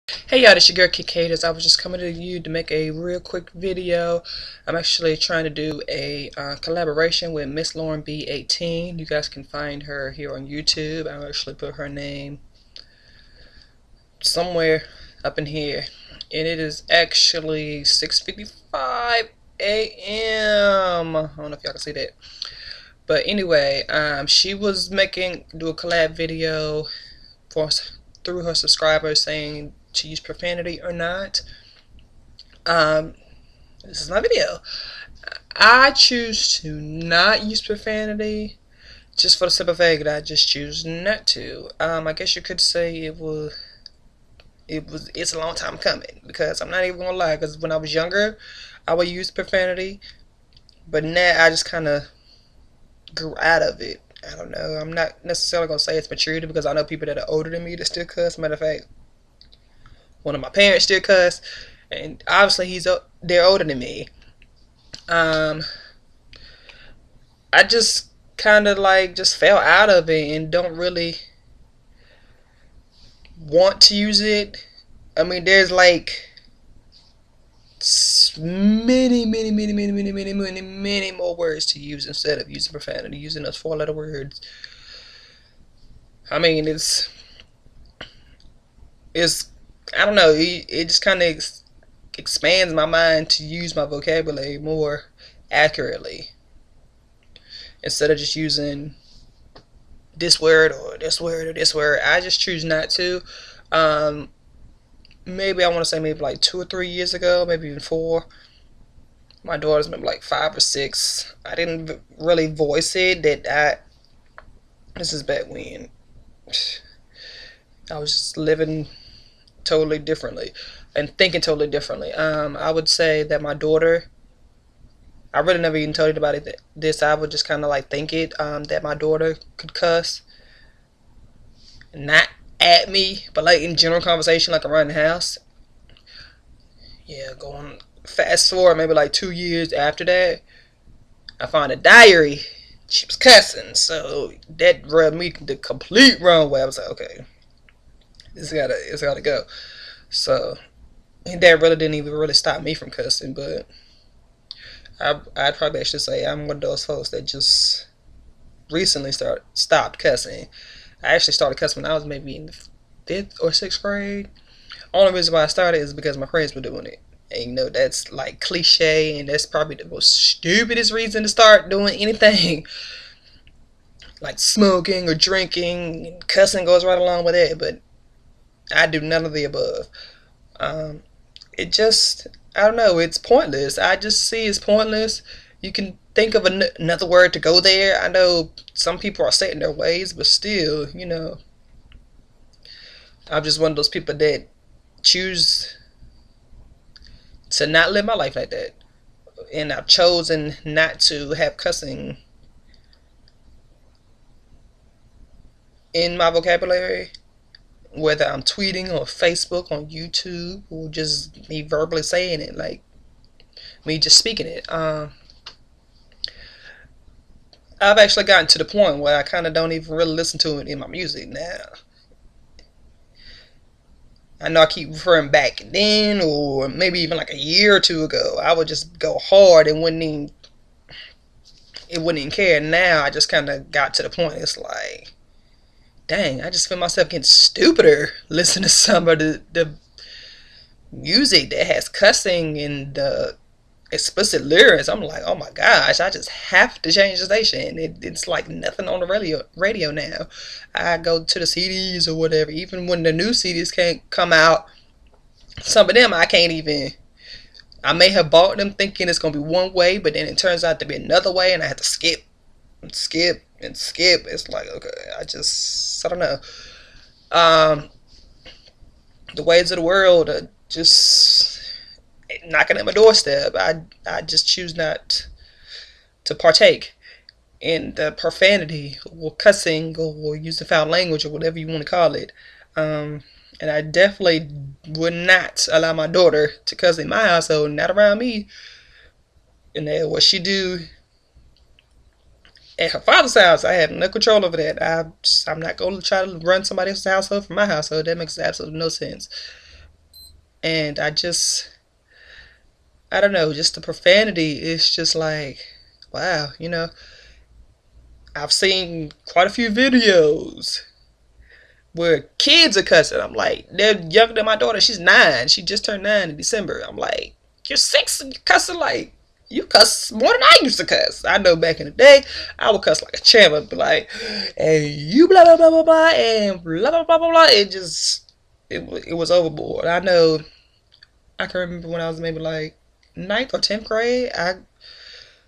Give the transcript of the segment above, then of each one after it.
Hey y'all, this your girl Kikaters. I was just coming to you to make a real quick video. I'm actually trying to do a collaboration with Miss Lauren B18. You guys can find her here on YouTube. I'll actually put her name somewhere up in here. And it is actually 6:55 a.m. I don't know if y'all can see that. But anyway, she was do a collab video for through her subscribers saying to use profanity or not. This is my video. I choose to not use profanity just for the simple fact that I just choose not to. I guess you could say it's a long time coming, because I'm not even gonna lie, because when I was younger I would use profanity, but now I just kind of grew out of it. I don't know. I'm not necessarily gonna say it's maturity, because I know people that are older than me that still cuss. Matter of fact, one of my parents still cuss, and obviously they're older than me. I just kind of just fell out of it and don't really want to use it. I mean, there's many more words to use instead of using profanity, using those four-letter words. I mean, it's I don't know. It just kind of expands my mind to use my vocabulary more accurately instead of just using this word or this word or this word. I just choose not to. Maybe I want to say maybe like 2 or 3 years ago, maybe even 4. My daughter's maybe like 5 or 6. I didn't really voice it this is back when I was just living totally differently and thinking totally differently. I would say that my daughter, I really never even told anybody this. I would just kind of think it, that my daughter could cuss, not at me, but in general conversation, around the house. Yeah, going fast forward maybe 2 years after that, I found a diary. She was cussing, so that rubbed me the complete wrong way. I was like, okay, it's gotta go. So, and that really didn't even really stop me from cussing, but I'd probably actually say I'm one of those folks that just recently stopped cussing. I actually started cussing when I was maybe in the 5th or 6th grade. Only reason why I started is because my friends were doing it. And that's cliche, and that's probably the most stupidest reason to start doing anything. Like smoking or drinking, and cussing goes right along with it, but I do none of the above. It just, I don't know, it's pointless. I just see it's pointless. You can think of another word to go there. I know some people are set in their ways, but still, I'm just one of those people that choose to not live my life like that. And I've chosen not to have cussing in my vocabulary, whether I'm tweeting on Facebook, on YouTube, or just me verbally saying it, me just speaking it. I've actually gotten to the point where I kind of don't even really listen to it in my music now. I know I keep referring back then, or maybe even a year or two ago, I would just go hard and wouldn't even care. Now I just kind of got to the point. It's like, dang, I just feel myself getting stupider listening to some of the music that has cussing and explicit lyrics. I'm like, oh my gosh, I just have to change the station. It's like nothing on the radio now. I go to the CDs or whatever. Even when the new CDs can't come out, some of them I can't even. I may have bought them thinking it's gonna be one way, but then it turns out to be another way, and I have to skip and skip and skip. It's like, okay, I don't know. The ways of the world are just knocking at my doorstep. I just choose not to partake in the profanity or cussing or using foul language or whatever you want to call it. And I definitely would not allow my daughter to cuss in my household, not around me. And then what she do at her father's house, I have no control over that. I'm not going to try to run somebody else's household from my household. That makes absolutely no sense. And I don't know, just the profanity is just like, wow, you know. I've seen quite a few videos where kids are cussing. I'm like, they're younger than my daughter. She's 9. She just turned 9 in December. I'm like, you're 6 and you're cussing like, you cuss more than I used to cuss. I know back in the day, I would cuss like a champ. I'd be like, hey, you blah, blah, blah, blah, blah, and blah, blah, blah, blah, blah. It was overboard. I know, I can remember when I was maybe like ninth or 10th grade. I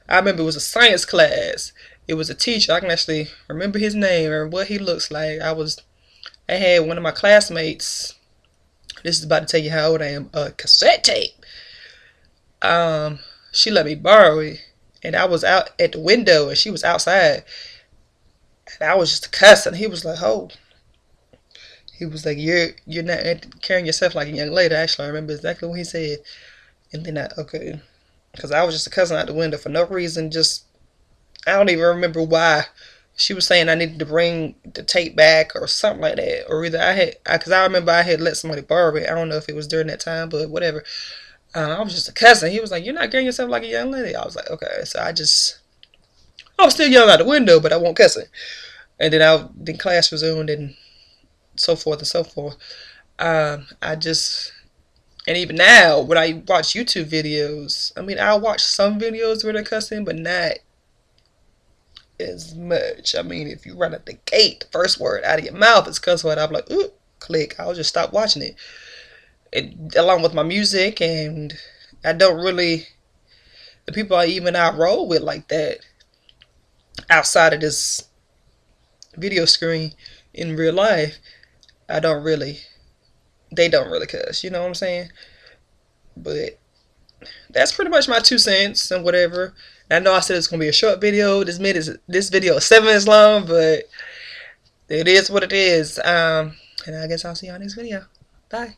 remember it was a science class. It was a teacher. I can actually remember his name or what he looks like. I had one of my classmates. This is about to tell you how old I am. A cassette tape. She let me borrow it, and I was out at the window, and she was outside, and I was just cussing. He was like, "Oh," he was like, "You're not carrying yourself like a young lady." Actually, I remember exactly what he said, and then okay, because I was just cussing out the window for no reason. Just I don't even remember why. She was saying I needed to bring the tape back or something like that, or either because I remember I had let somebody borrow it. I don't know if it was during that time, but whatever. I was just a cousin. He was like, "You're not carrying yourself like a young lady." I was like, "Okay." So I was still yelling out the window, but I won't cussing. And then class resumed and so forth and so forth. I just, and even now when I watch YouTube videos, I mean, I'll watch some videos where they're cussing, but not as much. I mean, if you run at the gate, the first word out of your mouth is cuss word. I'm like, ooh, click. I'll just stop watching it. Along with my music, and I don't really, the people I roll with like that outside of this video screen in real life, I don't really, they don't really cuss, you know what I'm saying? But that's pretty much my 2 cents and whatever. I know I said it's gonna be a short video. This video is 7 minutes long, but it is what it is. And I guess I'll see y'all next video. Bye.